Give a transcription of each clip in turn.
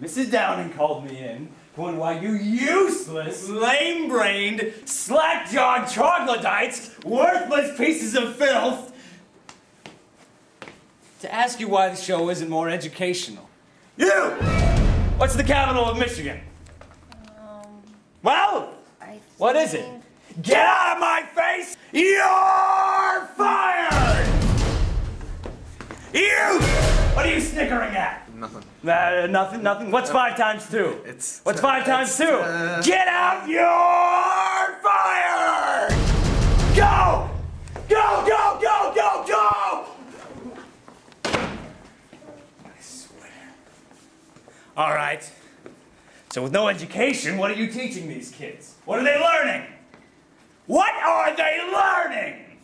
Mrs. Downing called me in, going, why you useless, lame-brained, slack-jawed troglodytes, worthless pieces of filth, to ask you why the show isn't more educational. You! What's the capital of Michigan? Well, what is it? Get out of my face! You're fired! You! What are you snickering at? Nothing. Nothing. What's 5 times 2? What's 5 times 2? Get out! You're fired! Go! Go! Go! Go! Go! Go! I swear. All right. So with no education, what are you teaching these kids? What are they learning? What are they learning?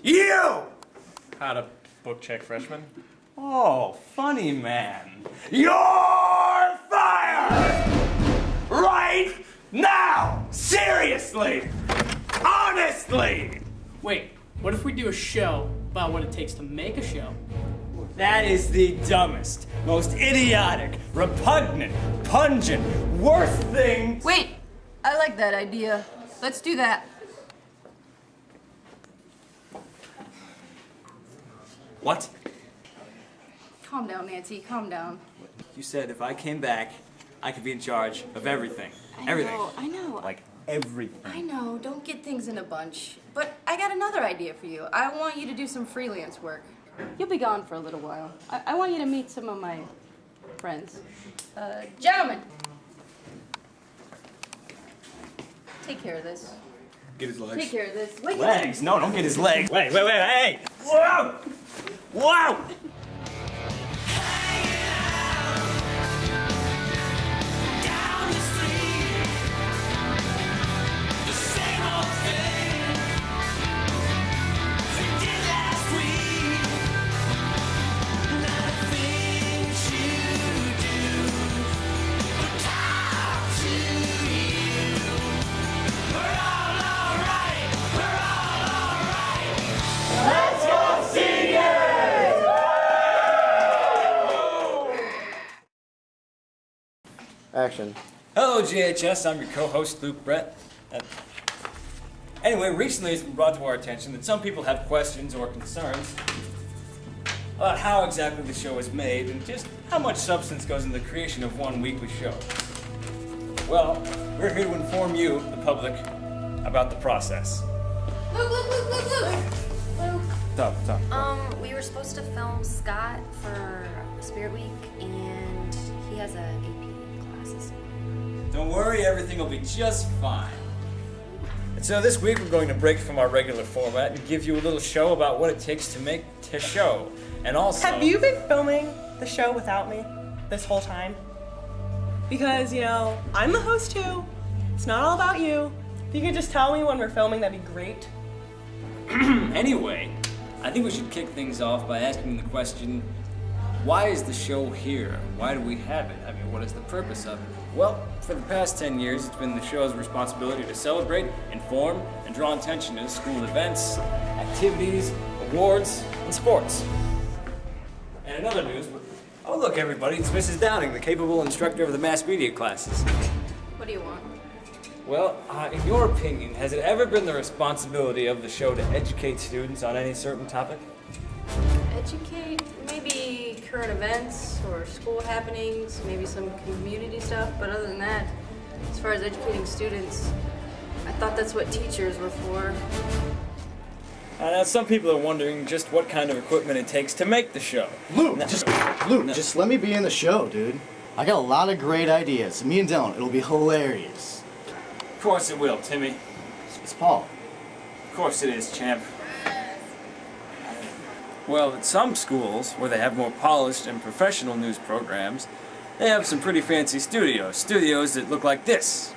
You! How to book check freshmen? Oh, funny man. You're fired! Right now! Seriously! Honestly! Wait, what if we do a show about what it takes to make a show? That is the dumbest, most idiotic, repugnant, pungent, worst thing. Wait, I like that idea. Let's do that. What? Calm down, Nancy, calm down. You said if I came back, I could be in charge of everything. Everything. I know. Like everything. I know, don't get things in a bunch. But I got another idea for you. I want you to do some freelance work. You'll be gone for a little while. I want you to meet some of my friends. Gentlemen. Take care of this. Get his legs. Take care of this. Wait, Legs? No, don't get his legs. Wait, hey! Whoa! Whoa! Action. Hello, GHS. I'm your co-host, Luke Brett. Anyway, recently it's been brought to our attention that some people have questions or concerns about how exactly the show is made and just how much substance goes into the creation of one weekly show. Well, we're here to inform you, the public, about the process. Luke. Stop. We were supposed to film Scott for Spirit Week, and he has a AP classes. Don't worry, everything will be just fine. And so this week we're going to break from our regular format and give you a little show about what it takes to make Teh Show. And also... Have you been filming the show without me this whole time? Because, you know, I'm the host too. It's not all about you. If you could just tell me when we're filming, that'd be great. Anyway, I think we should kick things off by asking the question, why is the show here? Why do we have it? I mean, what is the purpose of it? Well, for the past 10 years, it's been the show's responsibility to celebrate, inform, and draw attention to school events, activities, awards, and sports. And in other news, oh look everybody, it's Mrs. Downing, the capable instructor of the mass media classes. What do you want? Well, in your opinion, has it ever been the responsibility of the show to educate students on any certain topic? Educate, maybe current events or school happenings, maybe some community stuff, but other than that, as far as educating students, I thought that's what teachers were for. Now some people are wondering just what kind of equipment it takes to make the show. Luke, just let me be in the show, dude. I got a lot of great ideas. Me and Dylan, it'll be hilarious. course it will, Timmy. It's Paul. Of course it is, champ. Well, at some schools, where they have more polished and professional news programs, they have some pretty fancy studios. Studios that look like this.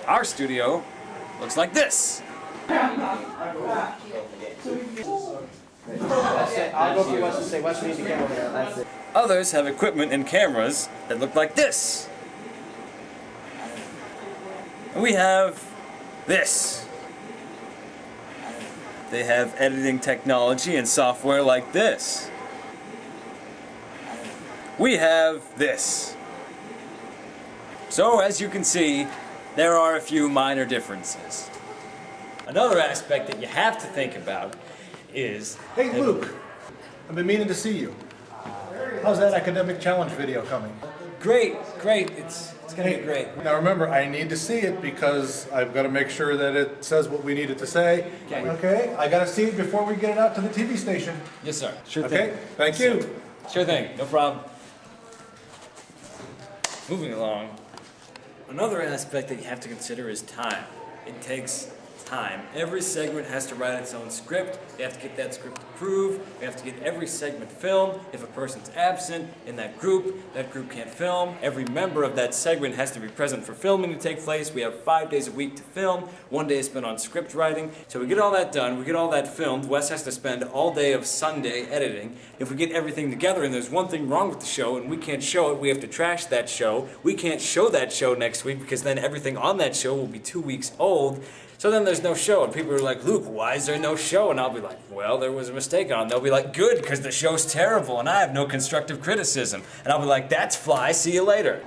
Our studio looks like this. I'll go for Wes and say, Wes, we need the camera over there. That's it. Others have equipment and cameras that look like this. And we have this. They have editing technology and software like this. We have this. So, as you can see, there are a few minor differences. Another aspect that you have to think about is... Hey, Luke. I've been meaning to see you. How's that academic challenge video coming? Great. It's gonna be great. Now remember, I need to see it because I've got to make sure that it says what we need it to say. Okay? I got to see it before we get it out to the TV station. Yes, sir. Sure thing. Okay? Thank you. Sure thing. No problem. Moving along. Another aspect that you have to consider is time. It takes time. Every segment has to write its own script. They have to get that script approved. We have to get every segment filmed. If a person's absent in that group can't film. Every member of that segment has to be present for filming to take place. We have 5 days a week to film. 1 day is spent on script writing. So we get all that done. We get all that filmed. Wes has to spend all day of Sunday editing. If we get everything together and there's one thing wrong with the show and we can't show it, we have to trash that show. We can't show that show next week because then everything on that show will be 2 weeks old. So then there's no show, and people are like, Luke, why is there no show? And I'll be like, well, there was a mistake on it. They'll be like, good, because the show's terrible, and I have no constructive criticism. And I'll be like, that's fly, see you later.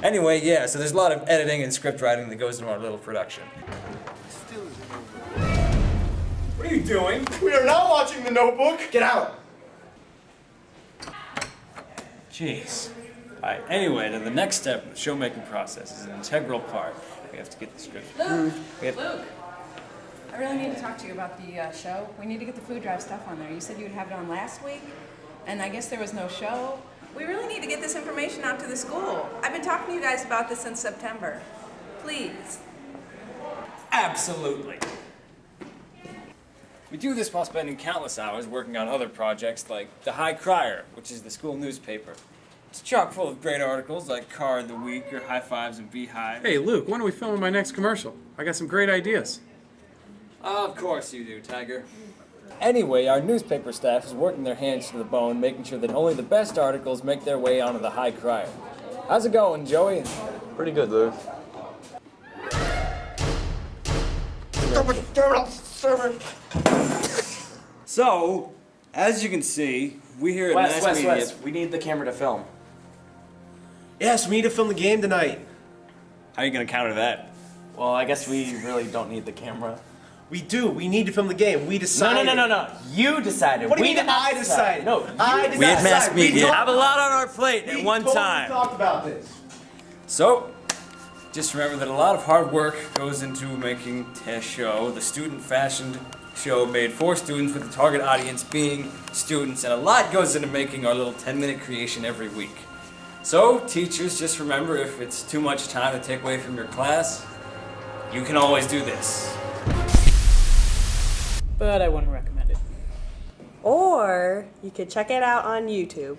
Anyway, yeah, so there's a lot of editing and script writing that goes into our little production. What are you doing? We are now watching The Notebook. Get out. Jeez. Alright, anyway, to the next step in the show-making process is an integral part. We have to get the script approved. Luke, I really need to talk to you about the show. We need to get the food drive stuff on there. You said you would have it on last week, and I guess there was no show. We really need to get this information out to the school. I've been talking to you guys about this since September. Please. Absolutely. We do this while spending countless hours working on other projects like The High Crier, which is the school newspaper. It's chock full of great articles like Car of the Week or High Fives and Beehive. Hey, Luke, when are we filming my next commercial? I got some great ideas. Of course you do, Tiger. Anyway, our newspaper staff is working their hands to the bone, making sure that only the best articles make their way onto The High Crier. How's it going, Joey? Pretty good, Luke. So, as you can see, we here at Mass Media... We need the camera to film. Yes, we need to film the game tonight. How are you going to counter that? Well, I guess we really don't need the camera. We do. We need to film the game. We decided. No. You decided. What do you mean I decided? No, I decided. We at Mass Media We have a lot on our plate at one time. We talked about this. So, just remember that a lot of hard work goes into making Teh Show, the student-fashioned show made for students with the target audience being students, and a lot goes into making our little 10-minute creation every week. So, teachers, just remember, if it's too much time to take away from your class, you can always do this. But I wouldn't recommend it. Or you could check it out on YouTube.